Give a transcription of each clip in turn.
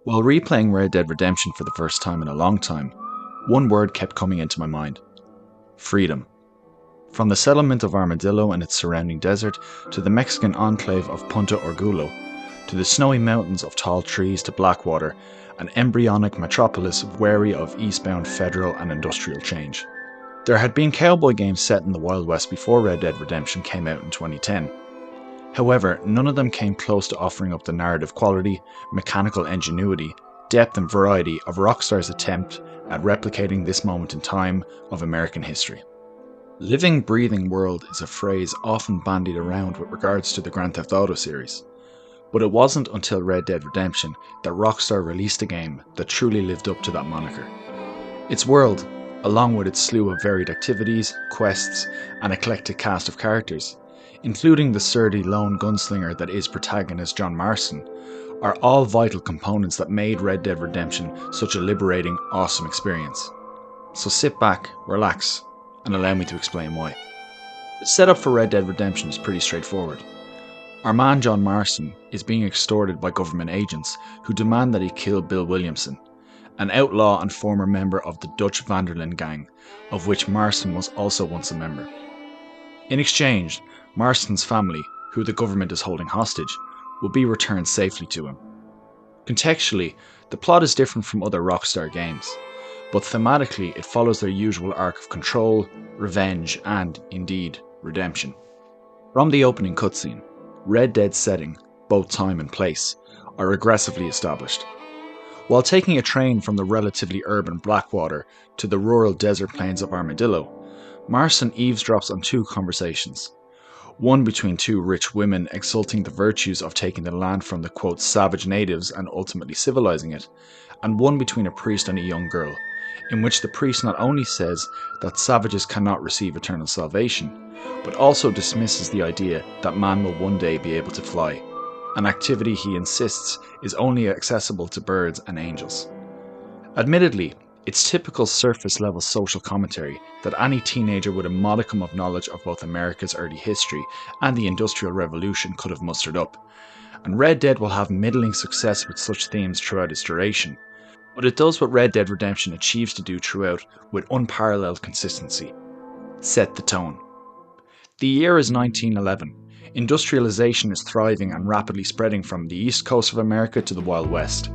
While replaying Red Dead Redemption for the first time in a long time, one word kept coming into my mind: freedom. From the settlement of Armadillo and its surrounding desert, to the Mexican enclave of Punta Orgullo, to the snowy mountains of tall trees to Blackwater, an embryonic metropolis wary of eastbound federal and industrial change. There had been cowboy games set in the Wild West before Red Dead Redemption came out in 2010. However, none of them came close to offering up the narrative quality, mechanical ingenuity, depth and variety of Rockstar's attempt at replicating this moment in time of American history. Living, breathing world is a phrase often bandied around with regards to the Grand Theft Auto series, but it wasn't until Red Dead Redemption that Rockstar released a game that truly lived up to that moniker. Its world, along with its slew of varied activities, quests, and eclectic cast of characters, including the surly lone gunslinger that is protagonist John Marston, are all vital components that made Red Dead Redemption such a liberating, awesome experience. So sit back, relax, and allow me to explain why. The setup for Red Dead Redemption is pretty straightforward. Our man John Marston is being extorted by government agents who demand that he kill Bill Williamson, an outlaw and former member of the Dutch Vanderlyn gang, of which Marston was also once a member. In exchange, Marston's family, who the government is holding hostage, will be returned safely to him. Contextually, the plot is different from other Rockstar games, but thematically it follows their usual arc of control, revenge, and, indeed, redemption. From the opening cutscene, Red Dead's setting, both time and place, are aggressively established. While taking a train from the relatively urban Blackwater to the rural desert plains of Armadillo, Marston eavesdrops on two conversations. One between two rich women exalting the virtues of taking the land from the quote savage natives and ultimately civilizing it, and one between a priest and a young girl, in which the priest not only says that savages cannot receive eternal salvation, but also dismisses the idea that man will one day be able to fly, an activity he insists is only accessible to birds and angels. Admittedly, it's typical surface-level social commentary that any teenager with a modicum of knowledge of both America's early history and the Industrial Revolution could have mustered up, and Red Dead will have middling success with such themes throughout its duration, but it does what Red Dead Redemption achieves to do throughout with unparalleled consistency: set the tone. The year is 1911. Industrialization is thriving and rapidly spreading from the east coast of America to the Wild West,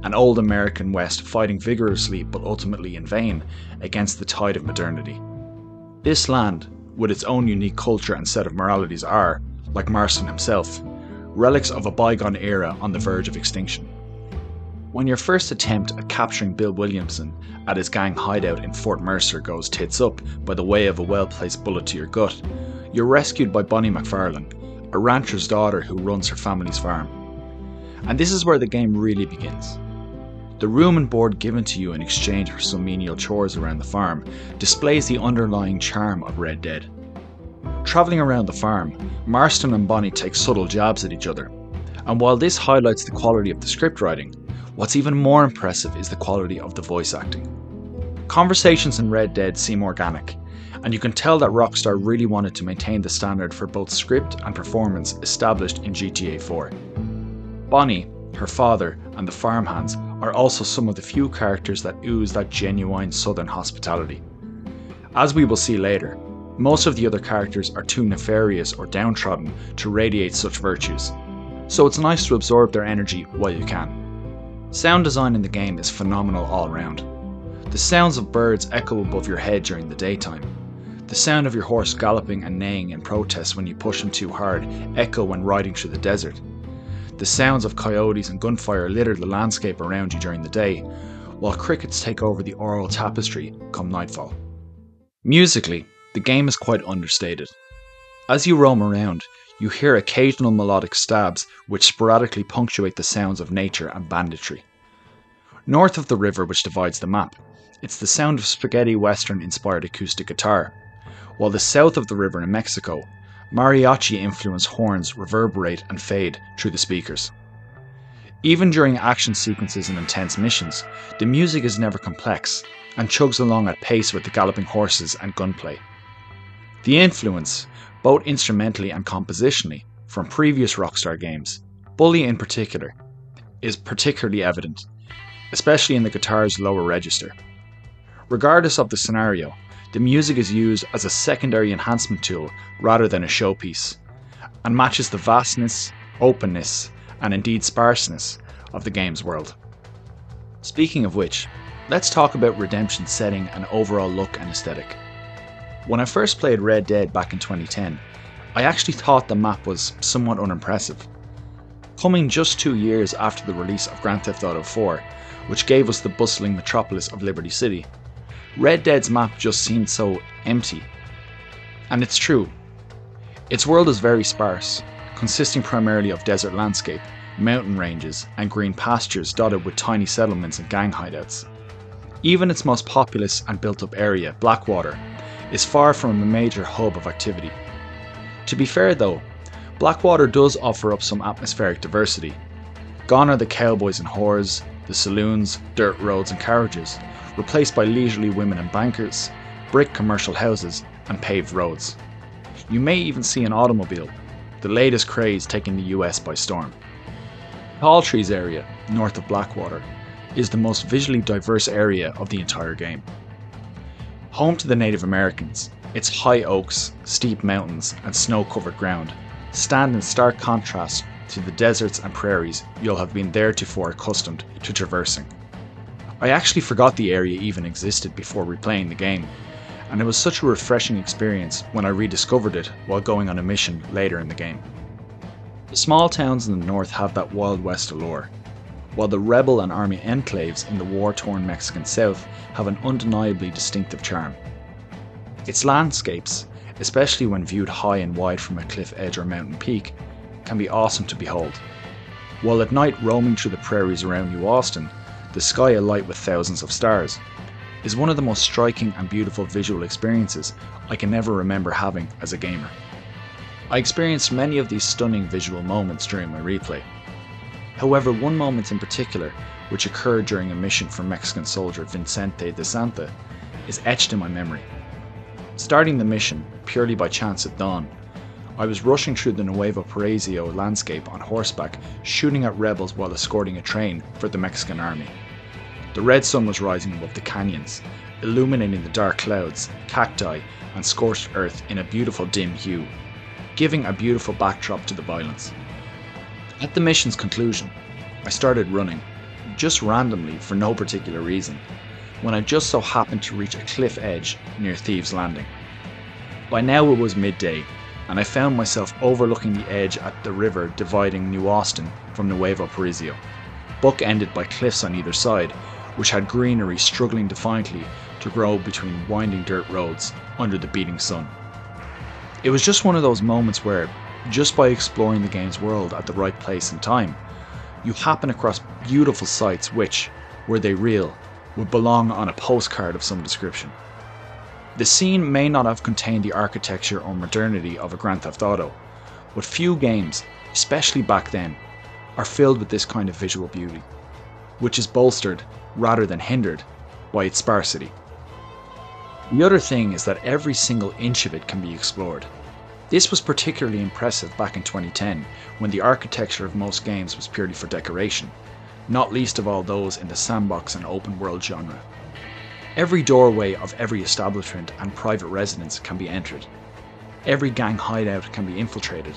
an old American West fighting vigorously but ultimately in vain against the tide of modernity. This land, with its own unique culture and set of moralities, are, like Marston himself, relics of a bygone era on the verge of extinction. When your first attempt at capturing Bill Williamson at his gang hideout in Fort Mercer goes tits up by the way of a well-placed bullet to your gut, you're rescued by Bonnie McFarlane, a rancher's daughter who runs her family's farm. And this is where the game really begins. The room and board given to you in exchange for some menial chores around the farm displays the underlying charm of Red Dead. Travelling around the farm, Marston and Bonnie take subtle jabs at each other, and while this highlights the quality of the script writing, what's even more impressive is the quality of the voice acting. Conversations in Red Dead seem organic, and you can tell that Rockstar really wanted to maintain the standard for both script and performance established in GTA 4. Bonnie, her father, and the farmhands are also some of the few characters that ooze that genuine southern hospitality. As we will see later, most of the other characters are too nefarious or downtrodden to radiate such virtues, so it's nice to absorb their energy while you can. Sound design in the game is phenomenal all around. The sounds of birds echo above your head during the daytime. The sound of your horse galloping and neighing in protest when you push him too hard echo when riding through the desert. The sounds of coyotes and gunfire litter the landscape around you during the day, while crickets take over the oral tapestry come nightfall. Musically, the game is quite understated. As you roam around, you hear occasional melodic stabs which sporadically punctuate the sounds of nature and banditry. North of the river which divides the map, it's the sound of spaghetti western-inspired acoustic guitar, while the south of the river in Mexico, mariachi-influenced horns reverberate and fade through the speakers. Even during action sequences and intense missions, the music is never complex and chugs along at pace with the galloping horses and gunplay. The influence, both instrumentally and compositionally, from previous Rockstar games, Bully in particular, is particularly evident, especially in the guitar's lower register. Regardless of the scenario, the music is used as a secondary enhancement tool rather than a showpiece, and matches the vastness, openness, and indeed sparseness of the game's world. Speaking of which, let's talk about Redemption's setting and overall look and aesthetic. When I first played Red Dead back in 2010, I actually thought the map was somewhat unimpressive. Coming just 2 years after the release of Grand Theft Auto 4, which gave us the bustling metropolis of Liberty City, Red Dead's map just seemed so empty. And it's true. Its world is very sparse, consisting primarily of desert landscape, mountain ranges, and green pastures dotted with tiny settlements and gang hideouts. Even its most populous and built-up area, Blackwater, is far from a major hub of activity. To be fair though, Blackwater does offer up some atmospheric diversity. Gone are the cowboys and whores, the saloons, dirt roads and carriages, replaced by leisurely women and bankers, brick commercial houses, and paved roads. You may even see an automobile, the latest craze taking the US by storm. Tall Trees area, north of Blackwater, is the most visually diverse area of the entire game. Home to the Native Americans, its high oaks, steep mountains, and snow-covered ground stand in stark contrast to the deserts and prairies you'll have been theretofore accustomed to traversing. I actually forgot the area even existed before replaying the game, and it was such a refreshing experience when I rediscovered it while going on a mission later in the game. The small towns in the north have that Wild West allure, while the rebel and army enclaves in the war-torn Mexican south have an undeniably distinctive charm. Its landscapes, especially when viewed high and wide from a cliff edge or mountain peak, can be awesome to behold. While at night roaming through the prairies around New Austin, the sky alight with thousands of stars, is one of the most striking and beautiful visual experiences I can ever remember having as a gamer. I experienced many of these stunning visual moments during my replay. However, one moment in particular, which occurred during a mission for Mexican soldier Vicente de Santa, is etched in my memory. Starting the mission, purely by chance at dawn, I was rushing through the Nuevo Paraiso landscape on horseback, shooting at rebels while escorting a train for the Mexican army. The red sun was rising above the canyons, illuminating the dark clouds, cacti, and scorched earth in a beautiful dim hue, giving a beautiful backdrop to the violence. At the mission's conclusion, I started running, just randomly for no particular reason, when I just so happened to reach a cliff edge near Thieves' Landing. By now it was midday, and I found myself overlooking the edge at the river dividing New Austin from Nuevo Paraiso, bookended by cliffs on either side, which had greenery struggling defiantly to grow between winding dirt roads under the beating sun. It was just one of those moments where, just by exploring the game's world at the right place and time, you happen across beautiful sights which, were they real, would belong on a postcard of some description. The scene may not have contained the architecture or modernity of a Grand Theft Auto, but few games, especially back then, are filled with this kind of visual beauty, which is bolstered, rather than hindered, by its sparsity. The other thing is that every single inch of it can be explored. This was particularly impressive back in 2010, when the architecture of most games was purely for decoration, not least of all those in the sandbox and open world genre. Every doorway of every establishment and private residence can be entered. Every gang hideout can be infiltrated,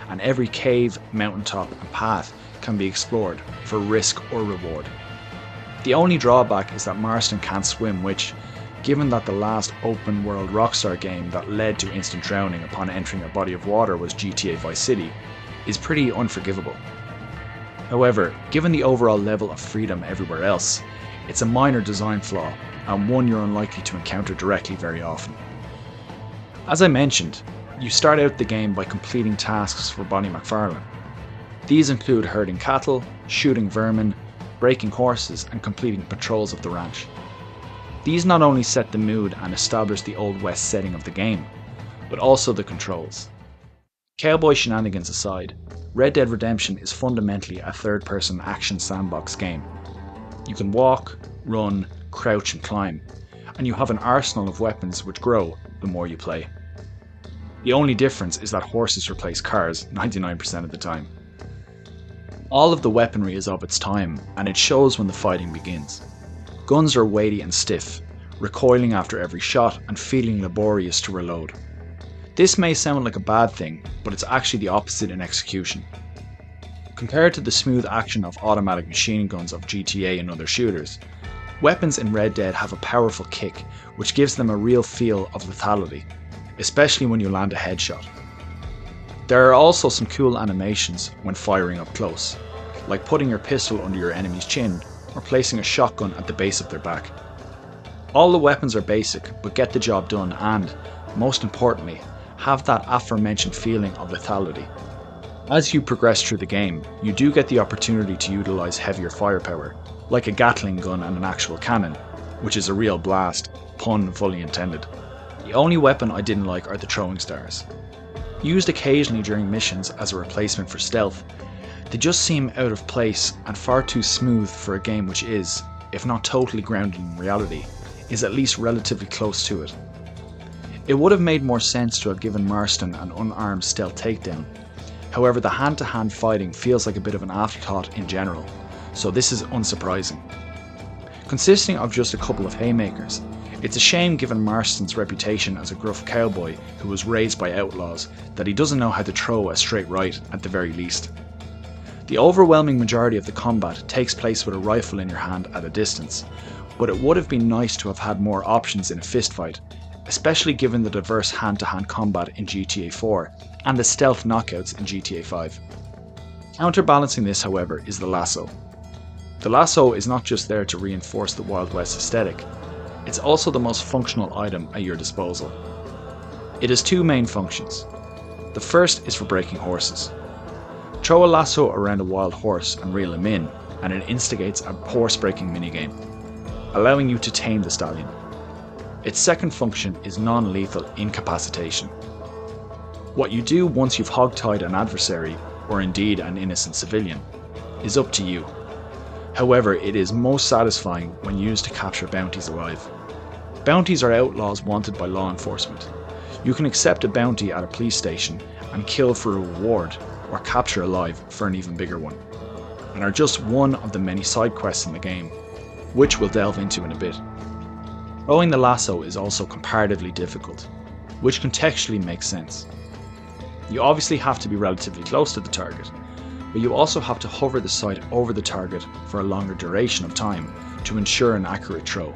and every cave, mountaintop and path can be explored for risk or reward. The only drawback is that Marston can't swim, which, given that the last open world Rockstar game that led to instant drowning upon entering a body of water was GTA Vice City, is pretty unforgivable. However, given the overall level of freedom everywhere else, it's a minor design flaw, and one you're unlikely to encounter directly very often. As I mentioned, you start out the game by completing tasks for Bonnie McFarlane. These include herding cattle, shooting vermin, breaking horses, and completing patrols of the ranch. These not only set the mood and establish the Old West setting of the game, but also the controls. Cowboy shenanigans aside, Red Dead Redemption is fundamentally a third-person action sandbox game. You can walk, run, crouch and climb, and you have an arsenal of weapons which grow the more you play. The only difference is that horses replace cars 99% of the time. All of the weaponry is of its time, and it shows when the fighting begins. Guns are weighty and stiff, recoiling after every shot and feeling laborious to reload. This may sound like a bad thing, but it's actually the opposite in execution. Compared to the smooth action of automatic machine guns of GTA and other shooters, weapons in Red Dead have a powerful kick which gives them a real feel of lethality, especially when you land a headshot. There are also some cool animations when firing up close, like putting your pistol under your enemy's chin or placing a shotgun at the base of their back. All the weapons are basic but get the job done and, most importantly, have that aforementioned feeling of lethality. As you progress through the game, you do get the opportunity to utilise heavier firepower, like a Gatling gun and an actual cannon, which is a real blast, pun fully intended. The only weapon I didn't like are the throwing stars. Used occasionally during missions as a replacement for stealth, they just seem out of place and far too smooth for a game which is, if not totally grounded in reality, is at least relatively close to it. It would have made more sense to have given Marston an unarmed stealth takedown. However, the hand-to-hand fighting feels like a bit of an afterthought in general, so this is unsurprising. Consisting of just a couple of haymakers, it's a shame given Marston's reputation as a gruff cowboy who was raised by outlaws that he doesn't know how to throw a straight right at the very least. The overwhelming majority of the combat takes place with a rifle in your hand at a distance, but it would have been nice to have had more options in a fistfight, especially given the diverse hand-to-hand combat in GTA 4 and the stealth knockouts in GTA 5. Counterbalancing this, however, is the lasso. The lasso is not just there to reinforce the Wild West aesthetic, it's also the most functional item at your disposal. It has two main functions. The first is for breaking horses. Throw a lasso around a wild horse and reel him in, and it instigates a horse-breaking minigame, allowing you to tame the stallion. Its second function is non-lethal incapacitation. What you do once you've hogtied an adversary, or indeed an innocent civilian, is up to you. However, it is most satisfying when used to capture bounties alive. Bounties are outlaws wanted by law enforcement. You can accept a bounty at a police station and kill for a reward, or capture alive for an even bigger one, and are just one of the many side quests in the game, which we'll delve into in a bit. Throwing the lasso is also comparatively difficult, which contextually makes sense. You obviously have to be relatively close to the target, but you also have to hover the sight over the target for a longer duration of time to ensure an accurate throw.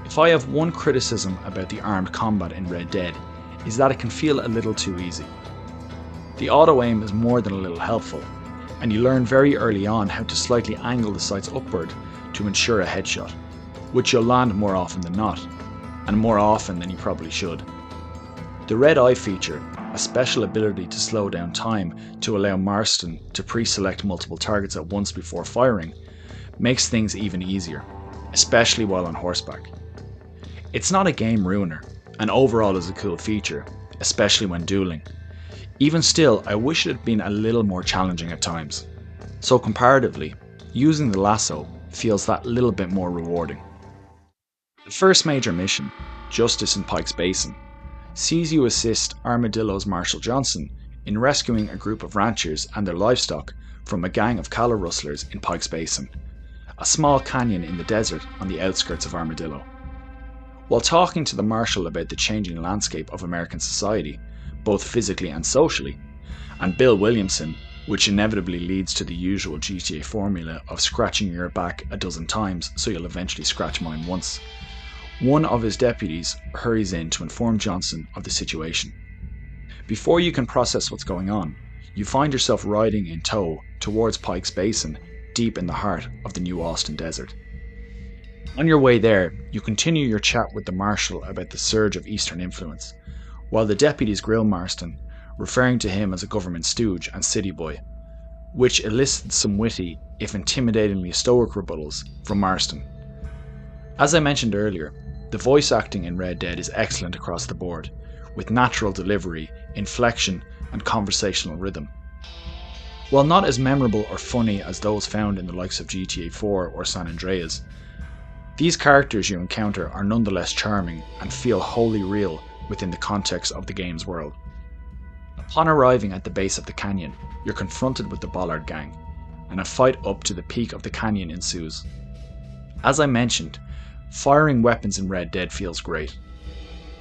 If I have one criticism about the armed combat in Red Dead, is that it can feel a little too easy. The auto aim is more than a little helpful, and you learn very early on how to slightly angle the sights upward to ensure a headshot, which you'll land more often than not, and more often than you probably should. The red eye feature, a special ability to slow down time to allow Marston to pre-select multiple targets at once before firing, makes things even easier, especially while on horseback. It's not a game ruiner, and overall is a cool feature, especially when dueling. Even still, I wish it had been a little more challenging at times. So comparatively, using the lasso feels that little bit more rewarding. The first major mission, Justice in Pike's Basin, sees you assist Armadillo's Marshall Johnson in rescuing a group of ranchers and their livestock from a gang of cattle rustlers in Pike's Basin, a small canyon in the desert on the outskirts of Armadillo. While talking to the Marshal about the changing landscape of American society, both physically and socially, and Bill Williamson, which inevitably leads to the usual GTA formula of scratching your back a dozen times so you'll eventually scratch mine once, one of his deputies hurries in to inform Johnson of the situation. Before you can process what's going on, you find yourself riding in tow towards Pike's Basin, deep in the heart of the New Austin desert. On your way there, you continue your chat with the Marshal about the surge of Eastern influence, while the deputies grill Marston, referring to him as a government stooge and city boy, which elicits some witty, if intimidatingly stoic rebuttals from Marston. As I mentioned earlier, the voice acting in Red Dead is excellent across the board, with natural delivery, inflection, and conversational rhythm. While not as memorable or funny as those found in the likes of GTA 4 or San Andreas, these characters you encounter are nonetheless charming and feel wholly real within the context of the game's world. Upon arriving at the base of the canyon, you're confronted with the Bollard gang, and a fight up to the peak of the canyon ensues. As I mentioned, firing weapons in Red Dead feels great.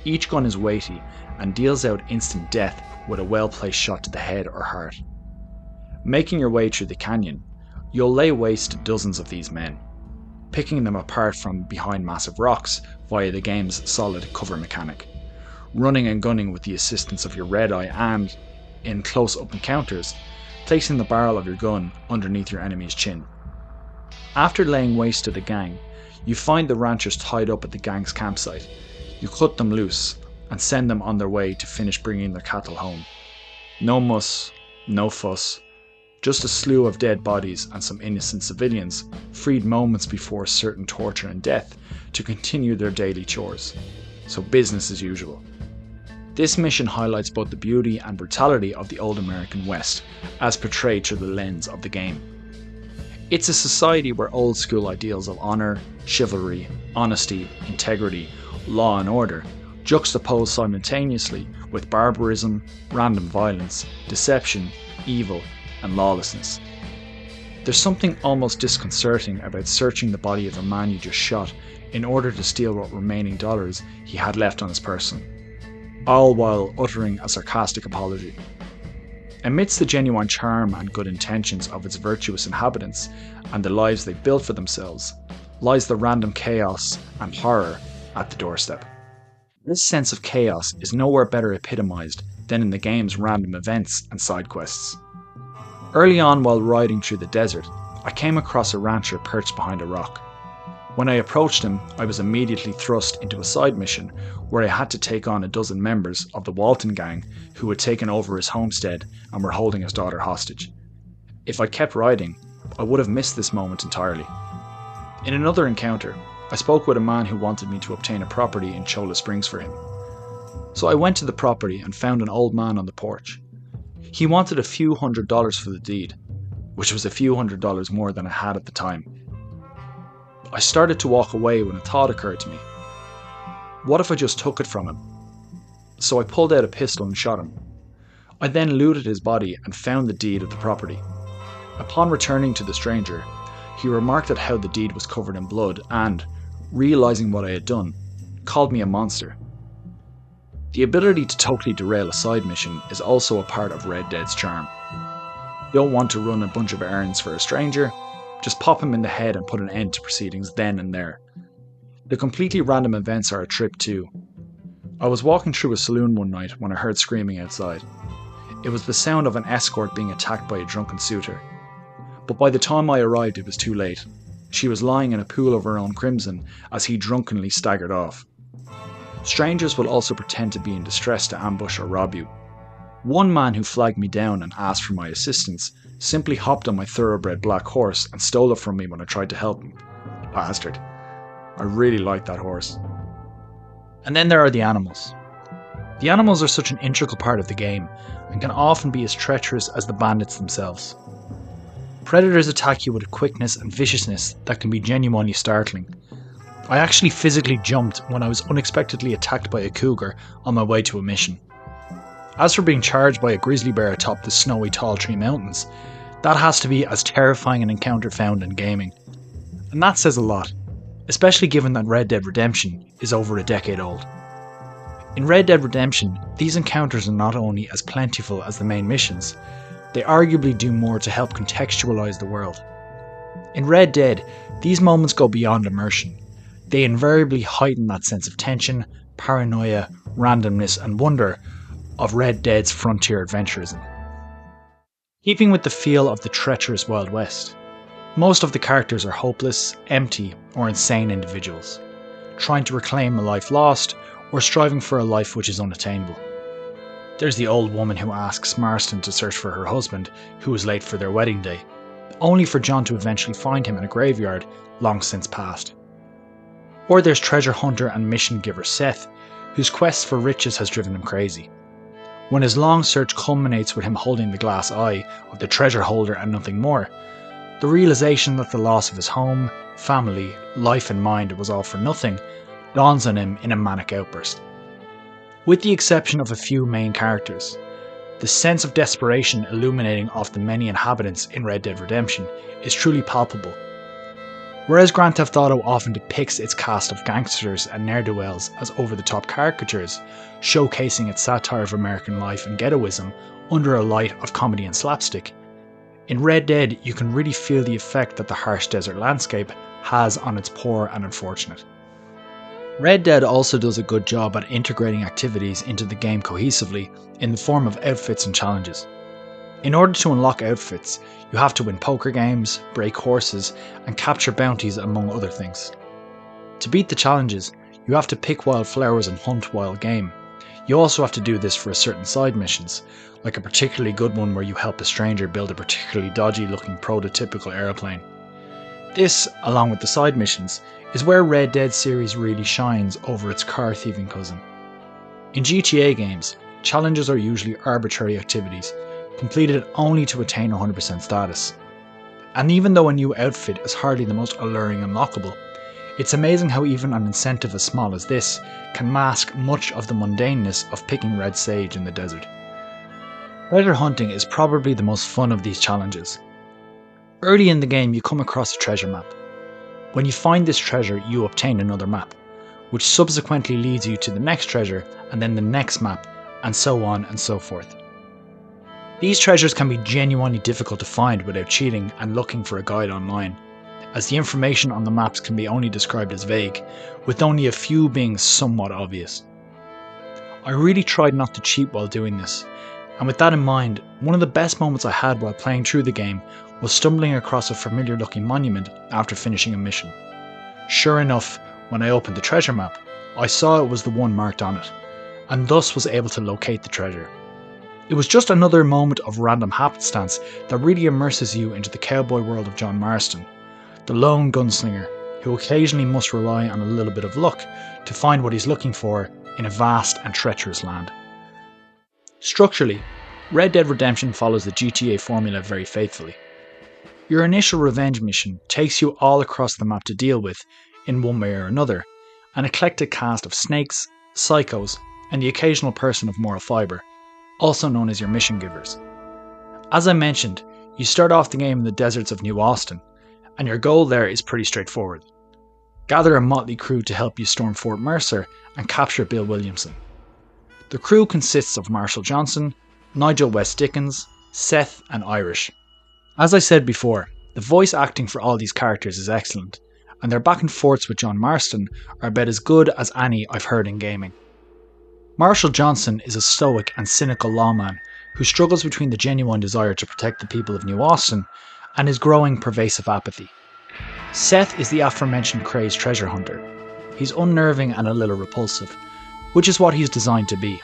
Each gun is weighty and deals out instant death with a well-placed shot to the head or heart. Making your way through the canyon, you'll lay waste to dozens of these men, picking them apart from behind massive rocks via the game's solid cover mechanic, running and gunning with the assistance of your red eye and, in close-up encounters, placing the barrel of your gun underneath your enemy's chin. After laying waste to the gang, you find the ranchers tied up at the gang's campsite. You cut them loose and send them on their way to finish bringing their cattle home. No muss, no fuss, just a slew of dead bodies and some innocent civilians, freed moments before certain torture and death, to continue their daily chores. So business as usual. This mission highlights both the beauty and brutality of the old American West, as portrayed through the lens of the game. It's a society where old school ideals of honour, chivalry, honesty, integrity, law and order juxtaposed simultaneously with barbarism, random violence, deception, evil, and lawlessness. There's something almost disconcerting about searching the body of a man you just shot in order to steal what remaining dollars he had left on his person, all while uttering a sarcastic apology. Amidst the genuine charm and good intentions of its virtuous inhabitants and the lives they built for themselves, lies the random chaos and horror at the doorstep. This sense of chaos is nowhere better epitomized than in the game's random events and side quests. Early on, while riding through the desert, I came across a rancher perched behind a rock. When I approached him, I was immediately thrust into a side mission where I had to take on a dozen members of the Walton gang who had taken over his homestead and were holding his daughter hostage. If I'd kept riding, I would have missed this moment entirely. In another encounter, I spoke with a man who wanted me to obtain a property in Cholla Springs for him. So I went to the property and found an old man on the porch. He wanted a few $100s for the deed, which was a few $100s more than I had at the time. I started to walk away when a thought occurred to me. What if I just took it from him? So I pulled out a pistol and shot him. I then looted his body and found the deed of the property. Upon returning to the stranger, he remarked at how the deed was covered in blood and, realizing what I had done, called me a monster. The ability to totally derail a side mission is also a part of Red Dead's charm. You don't want to run a bunch of errands for a stranger, just pop him in the head and put an end to proceedings then and there. The completely random events are a trip too. I was walking through a saloon one night when I heard screaming outside. It was the sound of an escort being attacked by a drunken suitor. But by the time I arrived it was too late. She was lying in a pool of her own crimson as he drunkenly staggered off. Strangers will also pretend to be in distress to ambush or rob you. One man who flagged me down and asked for my assistance simply hopped on my thoroughbred black horse and stole it from me when I tried to help him. Bastard. I really liked that horse. And then there are the animals. The animals are such an integral part of the game and can often be as treacherous as the bandits themselves. Predators attack you with a quickness and viciousness that can be genuinely startling. I actually physically jumped when I was unexpectedly attacked by a cougar on my way to a mission. As for being charged by a grizzly bear atop the snowy tall tree mountains, that has to be as terrifying an encounter found in gaming. And that says a lot, especially given that Red Dead Redemption is over a decade old. In Red Dead Redemption, these encounters are not only as plentiful as the main missions, they arguably do more to help contextualize the world. In Red Dead, these moments go beyond immersion. They invariably heighten that sense of tension, paranoia, randomness, and wonder of Red Dead's frontier adventurism. Keeping with the feel of the treacherous Wild West, most of the characters are hopeless, empty, or insane individuals, trying to reclaim a life lost or striving for a life which is unattainable. There's the old woman who asks Marston to search for her husband, who is late for their wedding day, only for John to eventually find him in a graveyard long since past. Or there's treasure hunter and mission giver Seth, whose quest for riches has driven him crazy. When his long search culminates with him holding the glass eye of the treasure holder and nothing more, the realization that the loss of his home, family, life and mind was all for nothing dawns on him in a manic outburst. With the exception of a few main characters, The sense of desperation illuminating off the many inhabitants in Red Dead Redemption is truly palpable. Whereas Grand Theft Auto often depicts its cast of gangsters and ne'er-do-wells as over-the-top caricatures, showcasing its satire of American life and ghettoism under a light of comedy and slapstick, in Red Dead you can really feel the effect that the harsh desert landscape has on its poor and unfortunate. Red Dead also does a good job at integrating activities into the game cohesively in the form of outfits and challenges. In order to unlock outfits, you have to win poker games, break horses, and capture bounties among other things. To beat the challenges, you have to pick wild flowers and hunt wild game. You also have to do this for certain side missions, like a particularly good one where you help a stranger build a particularly dodgy looking prototypical aeroplane. This, along with the side missions, is where Red Dead series really shines over its car thieving cousin. In GTA games, challenges are usually arbitrary activities, completed only to attain 100% status. And even though a new outfit is hardly the most alluring unlockable, it's amazing how even an incentive as small as this can mask much of the mundaneness of picking red sage in the desert. Treasure hunting is probably the most fun of these challenges. Early in the game you come across a treasure map. When you find this treasure you obtain another map, which subsequently leads you to the next treasure and then the next map, and so on and so forth. These treasures can be genuinely difficult to find without cheating and looking for a guide online, as the information on the maps can be only described as vague, with only a few being somewhat obvious. I really tried not to cheat while doing this, and with that in mind, one of the best moments I had while playing through the game was stumbling across a familiar looking monument after finishing a mission. Sure enough, when I opened the treasure map, I saw it was the one marked on it, and thus was able to locate the treasure. It was just another moment of random happenstance that really immerses you into the cowboy world of John Marston, the lone gunslinger who occasionally must rely on a little bit of luck to find what he's looking for in a vast and treacherous land. Structurally, Red Dead Redemption follows the GTA formula very faithfully. Your initial revenge mission takes you all across the map to deal with, in one way or another, an eclectic cast of snakes, psychos, and the occasional person of moral fibre, also known as your mission givers. As I mentioned, you start off the game in the deserts of New Austin, and your goal there is pretty straightforward. Gather a motley crew to help you storm Fort Mercer and capture Bill Williamson. The crew consists of Marshall Johnson, Nigel West Dickens, Seth, and Irish. As I said before, the voice acting for all these characters is excellent, and their back and forths with John Marston are about as good as any I've heard in gaming. Marshall Johnson is a stoic and cynical lawman who struggles between the genuine desire to protect the people of New Austin and his growing pervasive apathy. Seth is the aforementioned crazed treasure hunter. He's unnerving and a little repulsive, which is what he's designed to be.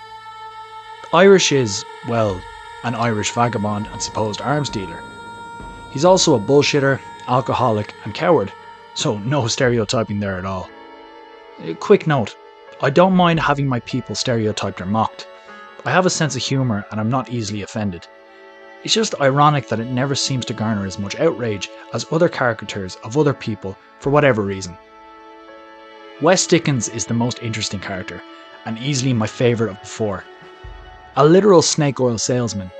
Irish is, well, an Irish vagabond and supposed arms dealer. He's also a bullshitter, alcoholic and coward, so no stereotyping there at all. Quick note, I don't mind having my people stereotyped or mocked. I have a sense of humour and I'm not easily offended. It's just ironic that it never seems to garner as much outrage as other caricatures of other people for whatever reason. Wes Dickens is the most interesting character, and easily my favourite of the four. A literal snake oil salesman.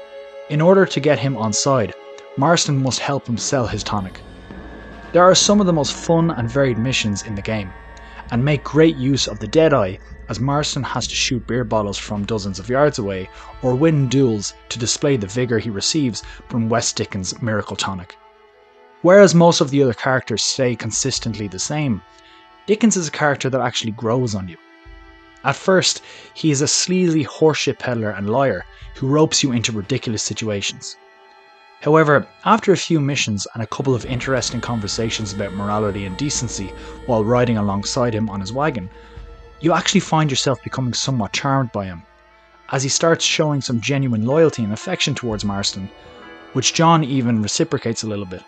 In order to get him on side, Marston must help him sell his tonic. There are some of the most fun and varied missions in the game, and make great use of the Deadeye, as Marston has to shoot beer bottles from dozens of yards away or win duels to display the vigour he receives from Wes Dickens' miracle tonic. Whereas most of the other characters stay consistently the same, Dickens is a character that actually grows on you. At first, he is a sleazy horseshit peddler and liar who ropes you into ridiculous situations. However, after a few missions and a couple of interesting conversations about morality and decency while riding alongside him on his wagon, you actually find yourself becoming somewhat charmed by him, as he starts showing some genuine loyalty and affection towards Marston, which John even reciprocates a little bit.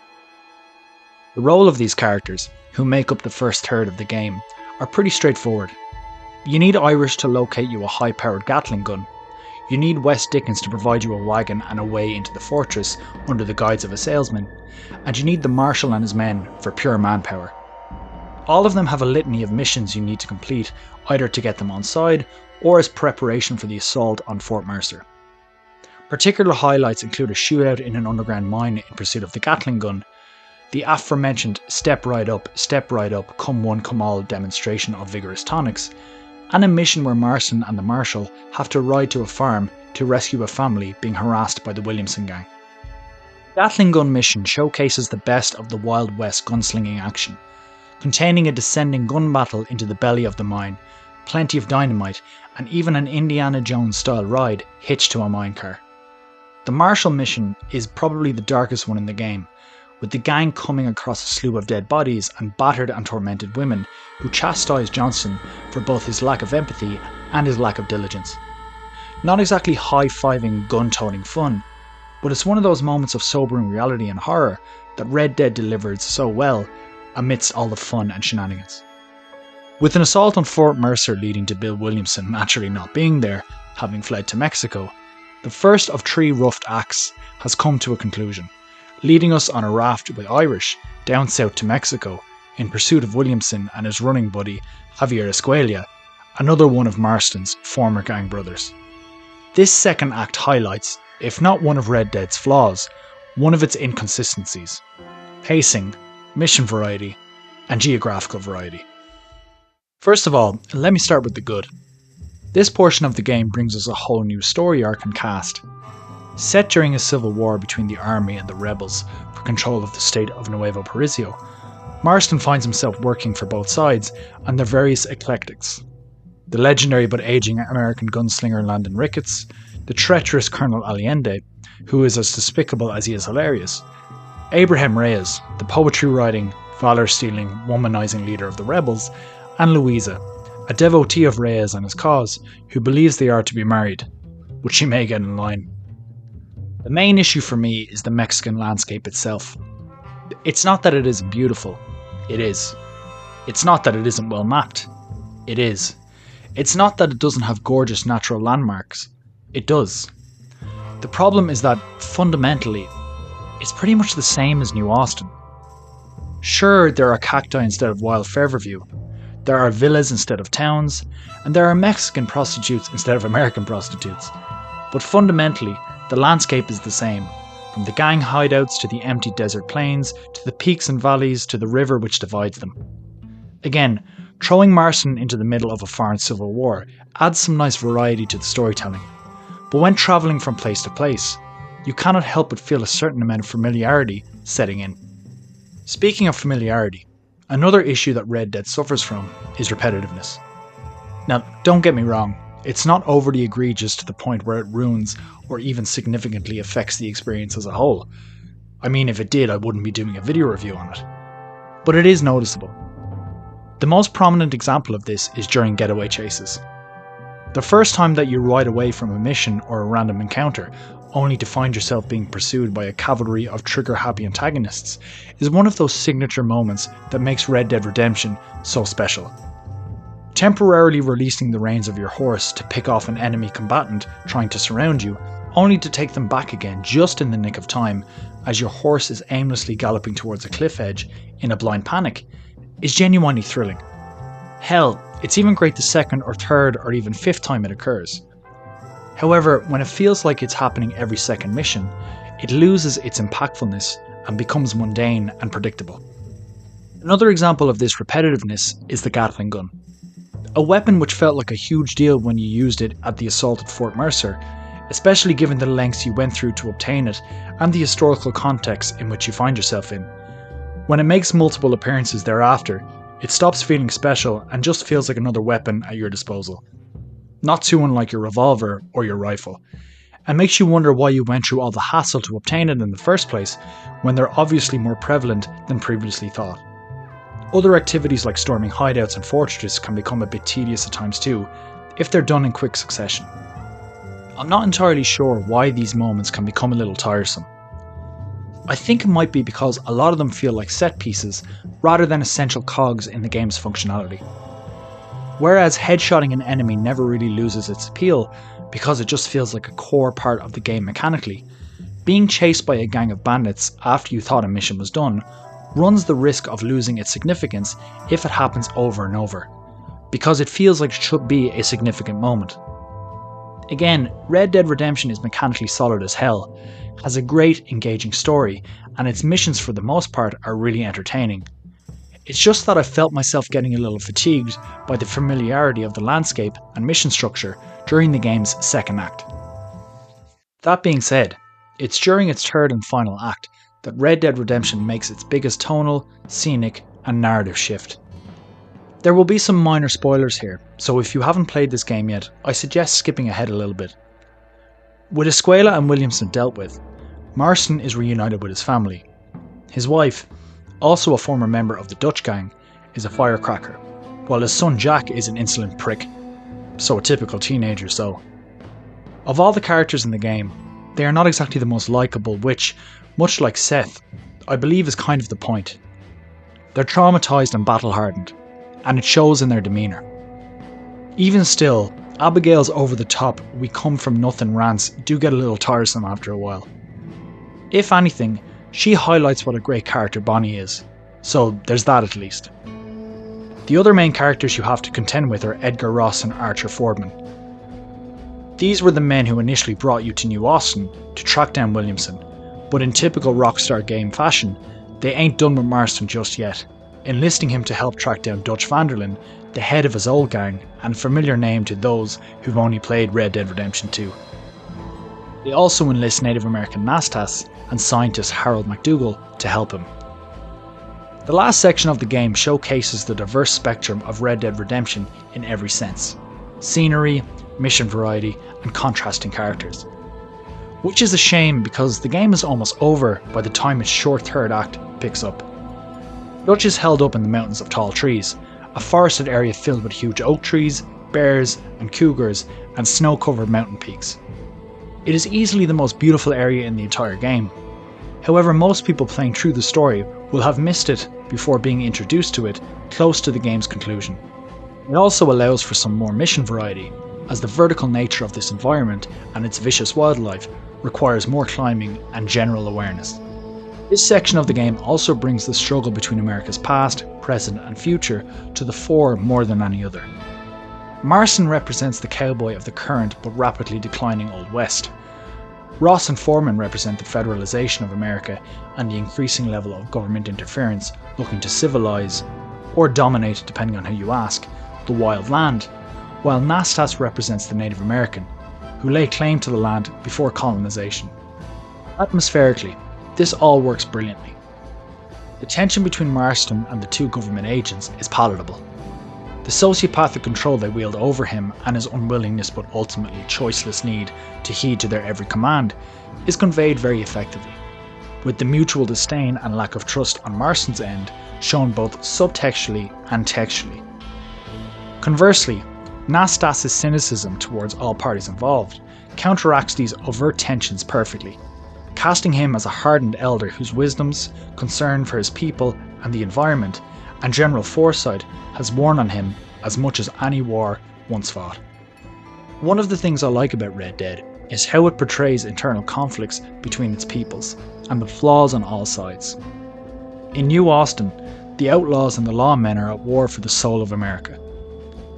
The role of these characters, who make up the first third of the game, are pretty straightforward. You need Irish to locate you a high-powered Gatling gun. You need Wes Dickens to provide you a wagon and a way into the fortress under the guise of a salesman, and you need the Marshal and his men for pure manpower. All of them have a litany of missions you need to complete, either to get them on side or as preparation for the assault on Fort Mercer. Particular highlights include a shootout in an underground mine in pursuit of the Gatling gun, the aforementioned step right up, come one, come all demonstration of vigorous tonics, and a mission where Marston and the Marshal have to ride to a farm to rescue a family being harassed by the Williamson gang. The Gatling gun mission showcases the best of the Wild West gunslinging action, containing a descending gun battle into the belly of the mine, plenty of dynamite, and even an Indiana Jones style ride hitched to a minecar. The Marshal mission is probably the darkest one in the game, with the gang coming across a slew of dead bodies and battered and tormented women who chastise Johnson for both his lack of empathy and his lack of diligence. Not exactly high-fiving, gun-toting fun, but it's one of those moments of sobering reality and horror that Red Dead delivered so well amidst all the fun and shenanigans. With an assault on Fort Mercer leading to Bill Williamson naturally not being there, having fled to Mexico, the first of 3 roughed acts has come to a conclusion, leading us on a raft with Irish down south to Mexico in pursuit of Williamson and his running buddy Javier Escuella, another one of Marston's former gang brothers. This second act highlights, if not one of Red Dead's flaws, one of its inconsistencies: pacing, mission variety, and geographical variety. First of all, let me start with the good. This portion of the game brings us a whole new story arc and cast. Set during a civil war between the army and the rebels for control of the state of Nuevo Parisio, Marston finds himself working for both sides and their various eclectics. The legendary but aging American gunslinger Landon Ricketts, the treacherous Colonel Allende, who is as despicable as he is hilarious, Abraham Reyes, the poetry-writing, valor-stealing, womanizing leader of the rebels, and Louisa, a devotee of Reyes and his cause, who believes they are to be married, but she may get in line. The main issue for me is the Mexican landscape itself. It's not that it isn't beautiful. It is. It's not that it isn't well mapped. It is. It's not that it doesn't have gorgeous natural landmarks. It does. The problem is that, fundamentally, it's pretty much the same as New Austin. Sure, there are cacti instead of wild Fairview, there are villas instead of towns, and there are Mexican prostitutes instead of American prostitutes. But fundamentally, the landscape is the same, from the gang hideouts to the empty desert plains, to the peaks and valleys, to the river which divides them. Again, throwing Marston into the middle of a foreign civil war adds some nice variety to the storytelling, but when travelling from place to place, you cannot help but feel a certain amount of familiarity setting in. Speaking of familiarity, another issue that Red Dead suffers from is repetitiveness. Now, don't get me wrong, it's not overly egregious to the point where it ruins or even significantly affects the experience as a whole. I mean, if it did, I wouldn't be doing a video review on it. But it is noticeable. The most prominent example of this is during getaway chases. The first time that you ride away from a mission or a random encounter, only to find yourself being pursued by a cavalry of trigger-happy antagonists, is one of those signature moments that makes Red Dead Redemption so special. Temporarily releasing the reins of your horse to pick off an enemy combatant trying to surround you, only to take them back again just in the nick of time as your horse is aimlessly galloping towards a cliff edge in a blind panic, is genuinely thrilling. Hell, it's even great the second or third or even fifth time it occurs. However, when it feels like it's happening every second mission, it loses its impactfulness and becomes mundane and predictable. Another example of this repetitiveness is the Gatling gun. A weapon which felt like a huge deal when you used it at the assault at Fort Mercer, especially given the lengths you went through to obtain it and the historical context in which you find yourself in. When it makes multiple appearances thereafter, it stops feeling special and just feels like another weapon at your disposal. Not too unlike your revolver or your rifle, and makes you wonder why you went through all the hassle to obtain it in the first place when they're obviously more prevalent than previously thought. Other activities like storming hideouts and fortresses can become a bit tedious at times too, if they're done in quick succession. I'm not entirely sure why these moments can become a little tiresome. I think it might be because a lot of them feel like set pieces rather than essential cogs in the game's functionality. Whereas headshotting an enemy never really loses its appeal because it just feels like a core part of the game mechanically, being chased by a gang of bandits after you thought a mission was done runs the risk of losing its significance if it happens over and over, because it feels like it should be a significant moment. Again, Red Dead Redemption is mechanically solid as hell, has a great, engaging story, and its missions for the most part are really entertaining. It's just that I felt myself getting a little fatigued by the familiarity of the landscape and mission structure during the game's second act. That being said, it's during its third and final act that Red Dead Redemption makes its biggest tonal, scenic, and narrative shift. There will be some minor spoilers here, so if you haven't played this game yet, I suggest skipping ahead a little bit. With Escuela and Williamson dealt with, Marston is reunited with his family. His wife, also a former member of the Dutch gang, is a firecracker, while his son Jack is an insolent prick. So a typical teenager, so. Of all the characters in the game, they are not exactly the most likeable, which, much like Seth, I believe is kind of the point. They're traumatized and battle-hardened, and it shows in their demeanour. Even still, Abigail's over-the-top "we come from nothing" rants do get a little tiresome after a while. If anything, she highlights what a great character Bonnie is, so there's that at least. The other main characters you have to contend with are Edgar Ross and Archer Fordman. These were the men who initially brought you to New Austin to track down Williamson, but in typical Rockstar game fashion, they ain't done with Marston just yet, enlisting him to help track down Dutch Vanderlyn, the head of his old gang and a familiar name to those who've only played Red Dead Redemption 2. They also enlist Native American Nastas and scientist Harold McDougall to help him. The last section of the game showcases the diverse spectrum of Red Dead Redemption in every sense: scenery, mission variety, and contrasting characters. Which is a shame because the game is almost over by the time its short third act picks up. Dutch is held up in the mountains of tall trees, a forested area filled with huge oak trees, bears and cougars, and snow-covered mountain peaks. It is easily the most beautiful area in the entire game. However, most people playing through the story will have missed it before being introduced to it close to the game's conclusion. It also allows for some more mission variety, as the vertical nature of this environment and its vicious wildlife requires more climbing and general awareness. This section of the game also brings the struggle between America's past, present and future to the fore more than any other. Marston represents the cowboy of the current but rapidly declining Old West. Ross and Foreman represent the federalization of America and the increasing level of government interference looking to civilize, or dominate depending on who you ask, the wild land, while Nastas represents the Native American, who lay claim to the land before colonization. Atmospherically, this all works brilliantly. The tension between Marston and the two government agents is palatable. The sociopathic control they wield over him and his unwillingness but ultimately choiceless need to heed to their every command is conveyed very effectively, with the mutual disdain and lack of trust on Marston's end shown both subtextually and textually. Conversely, Nastas' cynicism towards all parties involved counteracts these overt tensions perfectly, casting him as a hardened elder whose wisdoms, concern for his people and the environment, and general foresight has worn on him as much as any war once fought. One of the things I like about Red Dead is how it portrays internal conflicts between its peoples, and the flaws on all sides. In New Austin, the outlaws and the lawmen are at war for the soul of America.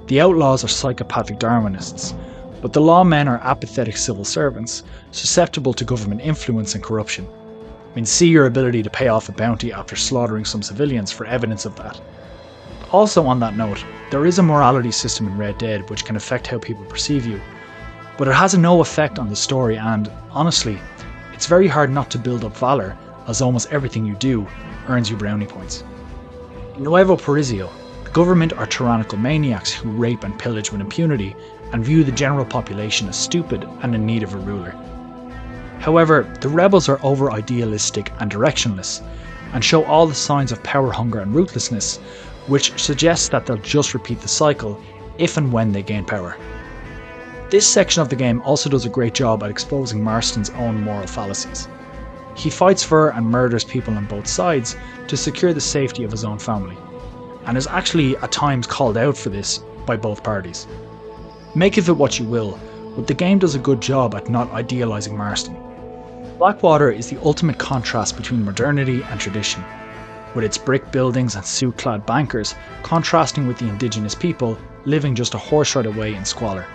The outlaws are psychopathic Darwinists, but the lawmen are apathetic civil servants, susceptible to government influence and corruption. I mean, see your ability to pay off a bounty after slaughtering some civilians for evidence of that. Also on that note, there is a morality system in Red Dead which can affect how people perceive you, but it has no effect on the story and, honestly, it's very hard not to build up valor as almost everything you do earns you brownie points. In Nuevo Paraiso, the government are tyrannical maniacs who rape and pillage with impunity and view the general population as stupid and in need of a ruler. However, the rebels are over-idealistic and directionless, and show all the signs of power hunger and ruthlessness, which suggests that they'll just repeat the cycle if and when they gain power. This section of the game also does a great job at exposing Marston's own moral fallacies. He fights for and murders people on both sides to secure the safety of his own family, and is actually at times called out for this by both parties. Make of it what you will, but the game does a good job at not idealising Marston. Blackwater is the ultimate contrast between modernity and tradition, with its brick buildings and suit-clad bankers contrasting with the indigenous people living just a horse ride away in squalor.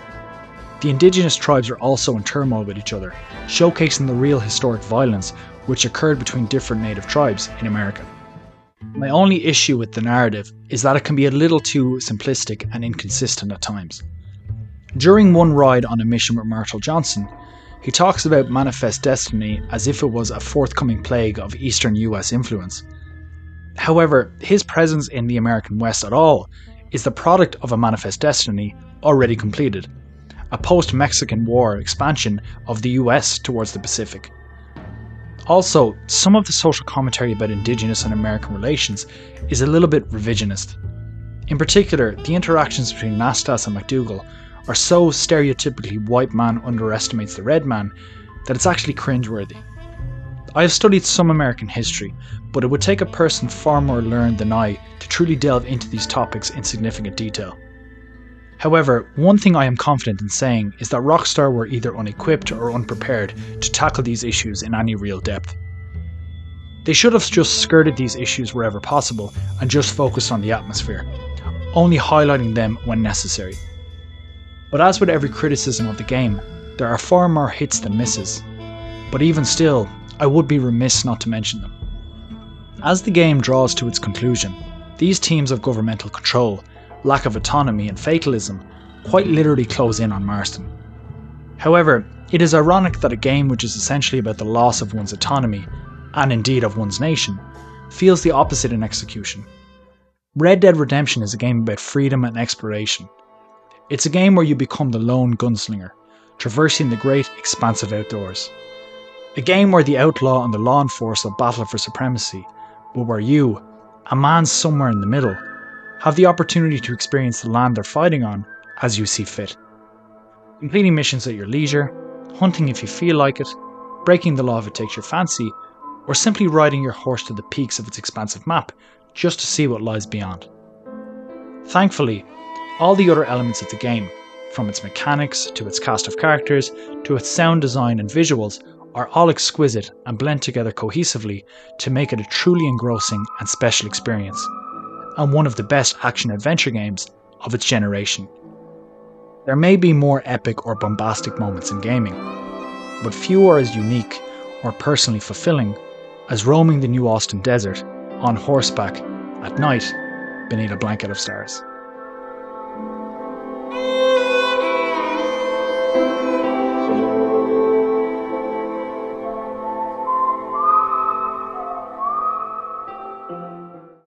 the indigenous tribes are also in turmoil with each other, showcasing the real historic violence which occurred between different native tribes in America. My only issue with the narrative is that it can be a little too simplistic and inconsistent at times. During one ride on a mission with Marshall Johnson, he talks about manifest destiny as if it was a forthcoming plague of Eastern US influence. However, his presence in the American West at all is the product of a manifest destiny already completed, a post-Mexican War expansion of the US towards the Pacific. Also, some of the social commentary about Indigenous and American relations is a little bit revisionist. In particular, the interactions between Nastas and MacDougall are so stereotypically white man underestimates the red man that it's actually cringeworthy. I have studied some American history, but it would take a person far more learned than I to truly delve into these topics in significant detail. However, one thing I am confident in saying is that Rockstar were either unequipped or unprepared to tackle these issues in any real depth. They should have just skirted these issues wherever possible and just focused on the atmosphere, only highlighting them when necessary. But as with every criticism of the game, there are far more hits than misses. But even still, I would be remiss not to mention them. As the game draws to its conclusion, these themes of governmental control, lack of autonomy and fatalism quite literally close in on Marston. However, it is ironic that a game which is essentially about the loss of one's autonomy, and indeed of one's nation, feels the opposite in execution. Red Dead Redemption is a game about freedom and exploration. It's a game where you become the lone gunslinger, traversing the great expansive outdoors. A game where the outlaw and the law enforcer battle for supremacy, but where you, a man somewhere in the middle, have the opportunity to experience the land they're fighting on as you see fit. Completing missions at your leisure, hunting if you feel like it, breaking the law if it takes your fancy, or simply riding your horse to the peaks of its expansive map just to see what lies beyond. Thankfully, all the other elements of the game, from its mechanics to its cast of characters to its sound design and visuals, are all exquisite and blend together cohesively to make it a truly engrossing and special experience, and one of the best action-adventure games of its generation. There may be more epic or bombastic moments in gaming, but few are as unique or personally fulfilling as roaming the New Austin desert on horseback at night beneath a blanket of stars.